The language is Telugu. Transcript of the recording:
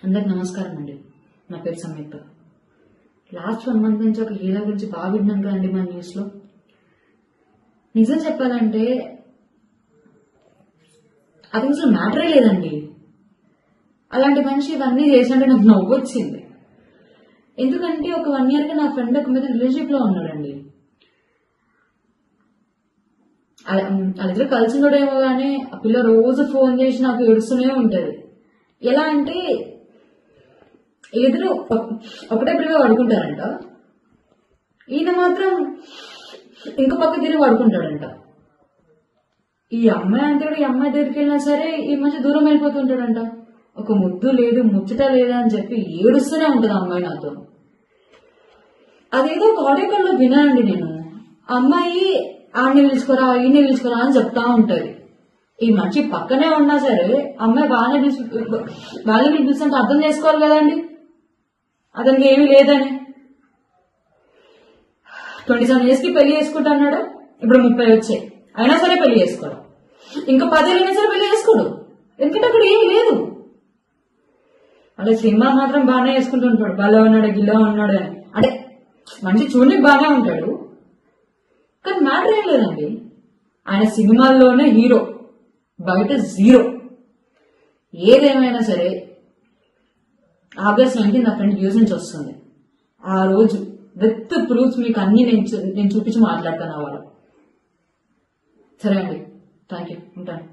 అందరికి నమస్కారం అండి. నా పేరు సంయుక్త. లాస్ట్ 1 month నుంచి ఒక హీరో గురించి బాగా విన్నాను కదండి మన న్యూస్ లో. నిజం చెప్పాలంటే అది అసలు మ్యాటరే లేదండి. అలాంటి మనిషి ఇవన్నీ చేసినట్టు నాకు నవ్వు వచ్చింది. ఎందుకంటే ఒక 1 year గా నా ఫ్రెండ్ ఒక మీద రిలేషన్షిప్ లో ఉన్నాడండి. వాళ్ళిద్దరు కలిసి ఉండడేమో గానీ ఆ పిల్ల రోజు ఫోన్ చేసి నాకు ఏడుస్తూనే ఉంటది. ఎలా అంటే ఎదురు ఒకటే పిల్లగా పడుకుంటారంట, ఈయన మాత్రం ఇంకో పక్క తిరిగి పడుకుంటాడంట. ఈ అమ్మాయి అంతే కూడా ఈ అమ్మాయి దగ్గరికి వెళ్ళినా సరే ఈ మధ్య దూరం వెళ్ళిపోతుంటాడంట. ఒక ముద్దు లేదు ముచ్చట లేదా అని చెప్పి ఏడుస్తూనే ఉంటది ఆ అమ్మాయి నాతో. అదేదో ఆడియోకాల్లో వినానండి నేను. అమ్మాయి ఆడిని పిలుచుకోరా ఈయన్ని పిలుచుకోరా అని చెప్తా ఉంటది. ఈ మనిషి పక్కనే ఉన్నా సరే అమ్మాయి బాగానే పిలిపిస్తుంటే అర్థం చేసుకోవాలి కదండి అతనికి ఏమీ లేదని. 27 years కి పెళ్లి చేసుకుంటా అన్నాడు, ఇప్పుడు 30 వచ్చాయి అయినా సరే పెళ్లి చేసుకోడు. ఇంకా 10 అయినా సరే పెళ్లి చేసుకోడు, ఎందుకంటే అక్కడ ఏమీ లేదు. అంటే సినిమా మాత్రం బాగానే వేసుకుంటూ ఉంటాడు, బలా ఉన్నాడు గిల్లా ఉన్నాడు అని. అంటే మనిషి చూడడానికి బాగానే ఉంటాడు కానీ మ్యాటర్ ఏం లేదండి. ఆయన సినిమాల్లోనే హీరో, బయట జీరో. ఏదేమైనా సరే August 19 నా ఫ్రెండ్ యూస్ నుంచి వస్తుంది. ఆ రోజు విత్ ప్రూఫ్స్ మీకు అన్ని నేను చూపించి మాట్లాడతాను. ఆ వాళ్ళు సరే అండి, థ్యాంక్ యూ, ఉంటాను.